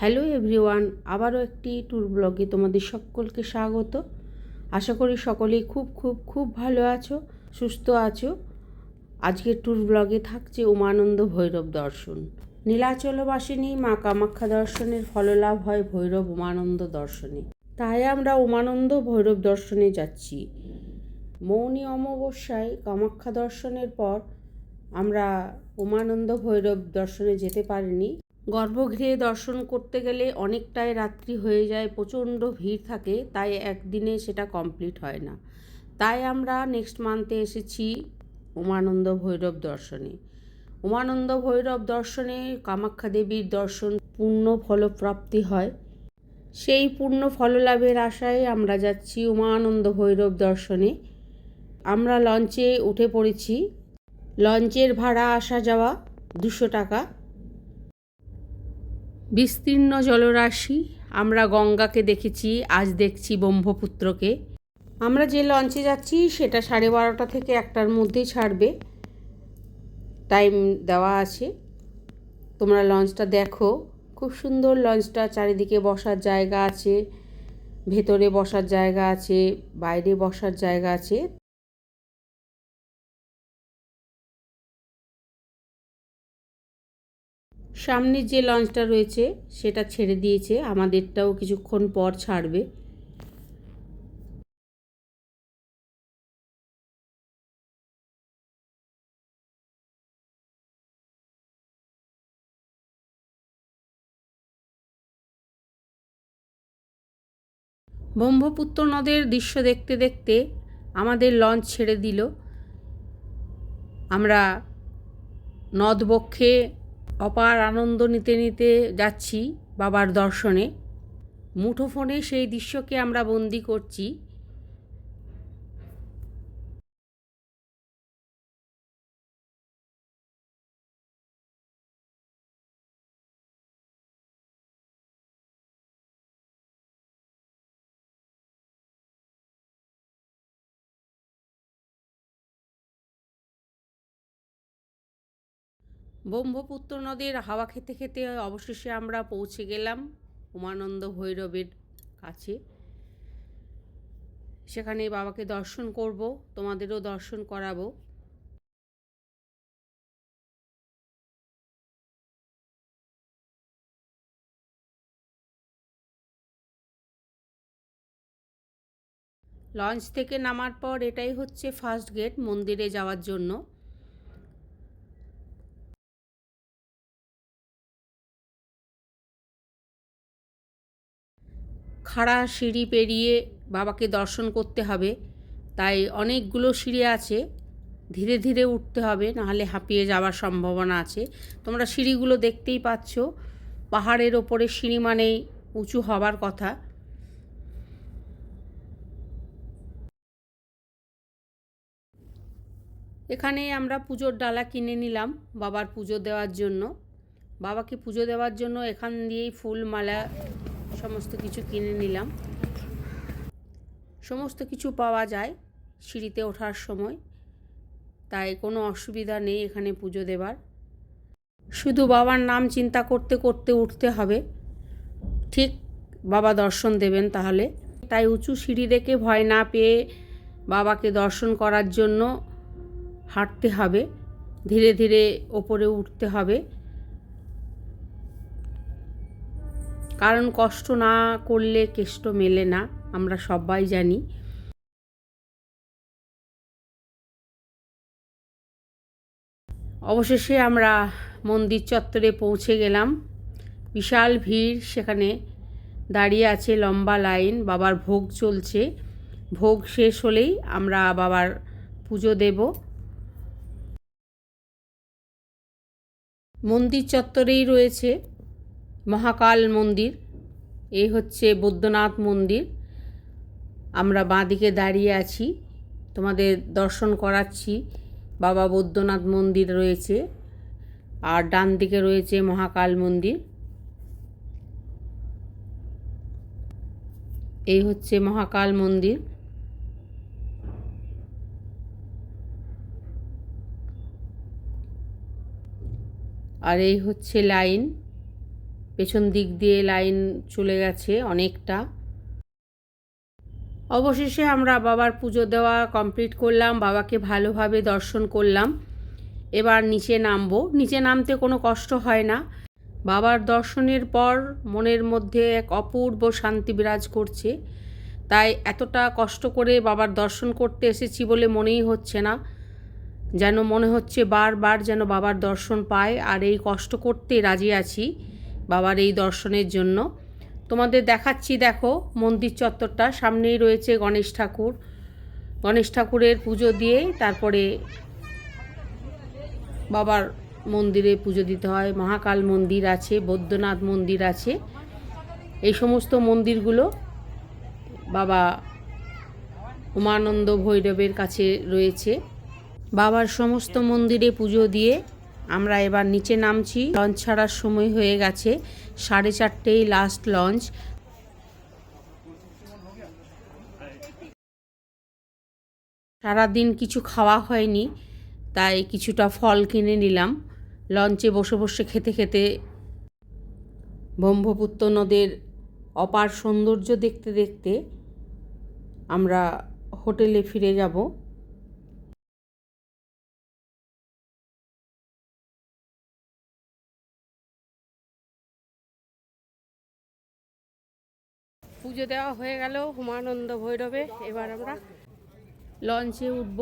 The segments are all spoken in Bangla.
হ্যালো এভরিওয়ান, আবারও একটি ট্যুর ব্লগে তোমাদের সকলকে স্বাগত। আশা করি সকলেই খুব খুব খুব ভালো আছো, সুস্থ আছো। আজকের ট্যুর ব্লগে থাকছে উমানন্দ ভৈরব দর্শন। নীলাচলবাসিনী মা কামাখ্যা দর্শনের ফললাভ হয় ভৈরব উমানন্দ দর্শনে। তাই আমরা উমানন্দ ভৈরব দর্শনে যাচ্ছি। মৌনী অমাবস্যায় কামাখ্যা দর্শনের পর আমরা উমানন্দ ভৈরব দর্শনে যেতে পারিনি। গর্ভগৃহে দর্শন করতে গেলে অনেকটাই রাত্রি হয়ে যায়, প্রচণ্ড ভিড় থাকে, তাই একদিনে সেটা কমপ্লিট হয় না। তাই আমরা নেক্সট মান্থে এসেছি উমানন্দ ভৈরব দর্শনে। উমানন্দ ভৈরব দর্শনে কামাখ্যা দেবীর দর্শন পূর্ণ ফলপ্রাপ্তি হয়। সেই পূর্ণ ফললাভের আশায় আমরা যাচ্ছি উমানন্দ ভৈরব দর্শনে। আমরা লঞ্চে উঠে পড়েছি। লঞ্চের ভাড়া আসা যাওয়া 200 টাকা। বিস্তীর্ণ জলরাশি। আমরা গঙ্গাকে দেখেছি, আজ দেখছি ব্রহ্মপুত্রকে। আমরা যে লঞ্চে যাচ্ছি সেটা 12:30 থেকে 1টার মধ্যেই ছাড়বে, টাইম দেওয়া আছে। তোমরা লঞ্চটা দেখো, খুব সুন্দর লঞ্চটা। চারিদিকে বসার জায়গা আছে, ভেতরে বসার জায়গা আছে, বাইরে বসার জায়গা আছে। সামনে যে লঞ্চটা রয়েছে সেটা ছেড়ে দিয়েছে, আমাদেরটাও কিছুক্ষণ পর ছাড়বে। ব্রহ্মপুত্র নদের দৃশ্য দেখতে দেখতে আমাদের লঞ্চ ছেড়ে দিল। আমরা নদবক্ষে অপার আনন্দ নিতে নিতে যাচ্ছি বাবার দর্শনে। মুঠোফোনে সেই দৃশ্যকে আমরা বন্দি করছি। ব্রহ্মপুত্র নদীর হাওয়া খেতে খেতে অবশেষে আমরা পৌঁছে গেলাম উমানন্দ ভৈরবের কাছে। সেখানে বাবাকে দর্শন করব, তোমাদেরও দর্শন করাবো। লঞ্চ থেকে নামার পর এটাই হচ্ছে ফার্স্ট গেট মন্দিরে যাওয়ার জন্য। খাড়া সিঁড়ি পেরিয়ে বাবাকে দর্শন করতে হবে, তাই অনেকগুলো সিঁড়ি আছে, ধীরে ধীরে উঠতে হবে, নাহলে হাঁপিয়ে যাওয়ার সম্ভাবনা আছে। তোমরা সিঁড়িগুলো দেখতেই পাচ্ছ। পাহাড়ের ওপরে সিঁড়ি মানেই উঁচু হবার কথা। এখানে আমরা পুজোর ডালা কিনে নিলাম বাবার পুজো দেওয়ার জন্য। বাবাকে পুজো দেওয়ার জন্য এখান দিয়েই ফুল মালা সমস্ত কিছু কিনে নিলাম। সমস্ত কিছু পাওয়া যায় সিঁড়িতে ওঠার সময়, তাই কোনো অসুবিধা নেই এখানে পুজো দেবার। শুধু বাবার নাম চিন্তা করতে করতে উঠতে হবে, ঠিক বাবা দর্শন দেবেন তাহলে। তাই উঁচু সিঁড়ি দেখে ভয় না পেয়ে বাবাকে দর্শন করার জন্য হাঁটতে হবে, ধীরে ধীরে ওপরে উঠতে হবে। কারণ কষ্ট না করলে কেষ্ট মেলে না, আমরা সবাই জানি। অবশেষে আমরা মন্দির চত্বরে পৌঁছে গেলাম। বিশাল ভিড়, সেখানে দাঁড়িয়ে আছে লম্বা লাইন, বাবার ভোগ চলছে। ভোগ শেষ হলেই আমরা বাবার পুজো দেব। মন্দির চত্বরেই রয়েছে মহাকাল মন্দির। এই হচ্ছে বৈদ্যনাথ মন্দির। আমরা বাঁদিকে দাঁড়িয়ে আছি, তোমাদের দর্শন করাচ্ছি। বাবা বৈদ্যনাথ মন্দির রয়েছে, আর ডান দিকে রয়েছে মহাকাল মন্দির। এই হচ্ছে মহাকাল মন্দির। আর এই হচ্ছে লাইন। পেছন দিক দিয়ে লাইন চলে গেছে অনেকটা। অবশেষে আমরা বাবার পুজো দেওয়া কমপ্লিট করলাম, বাবাকে ভালোভাবে দর্শন করলাম। এবার নিচে নামবো। নিচে নামতে কোনো কষ্ট হয় না। বাবার দর্শনের পর মনের মধ্যে এক অপূর্ব শান্তি বিরাজ করছে। তাই এতটা কষ্ট করে বাবার দর্শন করতে এসেছি বলে মনেই হচ্ছে না, যেন মনে হচ্ছে বারবার যেন বাবার দর্শন পায়। আর এই কষ্ট করতে রাজি আছি বাবার এই দর্শনের জন্য। তোমাদের দেখাচ্ছি, দেখো মন্দির চত্বরটা, সামনেই রয়েছে গণেশ ঠাকুর। গণেশ ঠাকুরের পুজো দিয়ে তারপরে বাবার মন্দিরে পুজো দিতে হয়। মহাকাল মন্দির আছে, বৈদ্যনাথ মন্দির আছে, এই সমস্ত মন্দিরগুলো বাবা উমানন্দ ভৈরবের কাছে রয়েছে। বাবার সমস্ত মন্দিরে পুজো দিয়ে আমরা এবার নিচে নামছি। লঞ্চ ছাড়ার সময় হয়ে গেছে, 4:30 লাস্ট লঞ্চ। সারাদিন কিছু খাওয়া হয়নি, তাই কিছুটা ফল কিনে নিলাম। লঞ্চে বসে বসে খেতে খেতে ব্রহ্মপুত্র নদের অপার সৌন্দর্য দেখতে দেখতে আমরা হোটেলে ফিরে যাব। পুজো দেওয়া হয়ে গেল উমানন্দ ভৈরবে। এবার আমরা লঞ্চে উঠব।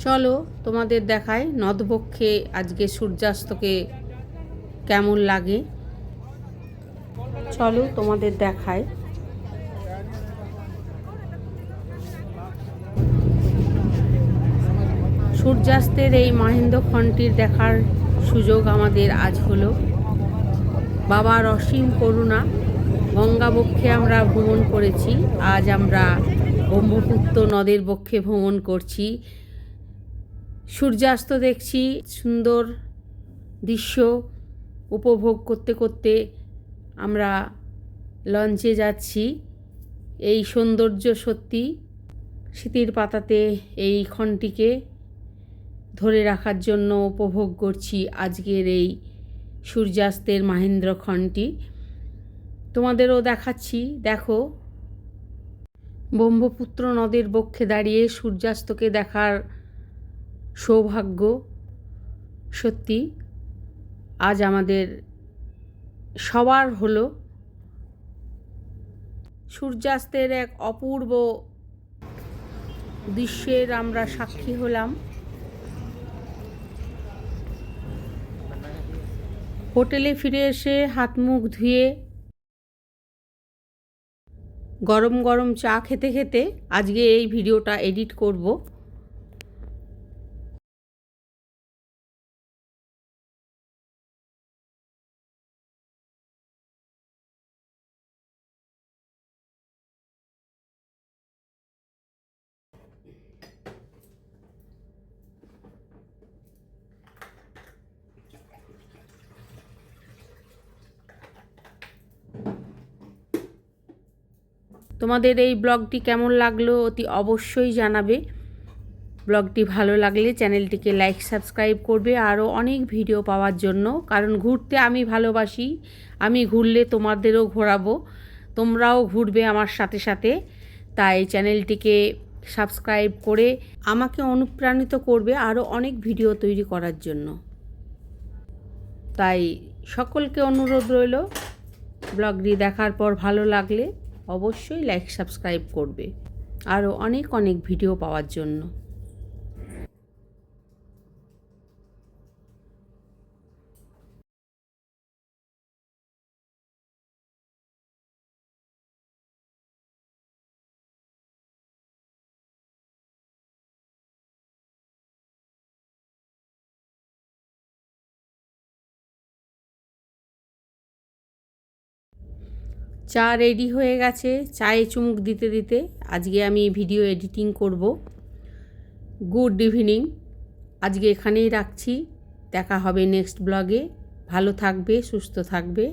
চলো তোমাদের দেখায় নদবক্ষে আজকে সূর্যাস্তকে কেমন লাগে। চলো তোমাদের দেখায়। সূর্যাস্তের এই মহেন্দ্রক্ষণটির দেখার সুযোগ আমাদের আজ হলো। বাবার অসীম করুণা, গঙ্গাবক্ষে আমরা ভ্রমণ করেছি, আজ আমরা ব্রহ্মপুত্র নদের বক্ষে ভ্রমণ করছি। সূর্যাস্ত দেখছি, সুন্দর দৃশ্য উপভোগ করতে করতে আমরা লঞ্চে যাচ্ছি। এই সৌন্দর্য সত্যি, স্মৃতির পাতাতে এই ক্ষণটিকে ধরে রাখার জন্য উপভোগ করছি আজকের এই সূর্যাস্তের মহেন্দ্রক্ষণটি। তোমাদেরও দেখাচ্ছি, দেখো ব্রহ্মপুত্র নদের বক্ষে দাঁড়িয়ে সূর্যাস্তকে দেখার সৌভাগ্য সত্যি আজ আমাদের সবার হলো। সূর্যাস্তের এক অপূর্ব দৃশ্যের আমরা সাক্ষী হলাম। হোটেলে ফিরে এসে হাত মুখ ধুয়ে গরম গরম চা খেতে খেতে আজকে এই ভিডিওটা এডিট করব। তোমাদের এই ব্লগটি কেমন লাগলো অতি অবশ্যই জানাবে। ব্লগটি ভালো লাগলে চ্যানেলটিকে লাইক সাবস্ক্রাইব করবে আরও অনেক ভিডিও পাওয়ার জন্য। কারণ ঘুরতে আমি ভালোবাসি, আমি ঘুরলে তোমাদেরও ঘোরাবো, তোমরাও ঘুরবে আমার সাথে সাথে। তাই চ্যানেলটিকে সাবস্ক্রাইব করে আমাকে অনুপ্রাণিত করবে আরও অনেক ভিডিও তৈরি করার জন্য। তাই সকলকে অনুরোধ রইল, ব্লগটি দেখার পর ভালো লাগলে অবশ্যই লাইক সাবস্ক্রাইব করবে আরও অনেক অনেক ভিডিও পাওয়ার জন্য। চা রেডি হয়ে গেছে। চায়ে চুমুক দিতে দিতে আজকে আমি ভিডিও এডিটিং করব। গুড ইভিনিং, আজকে এখানেই রাখছি। দেখা হবে নেক্সট ব্লগে। ভালো থাকবে, সুস্থ থাকবে।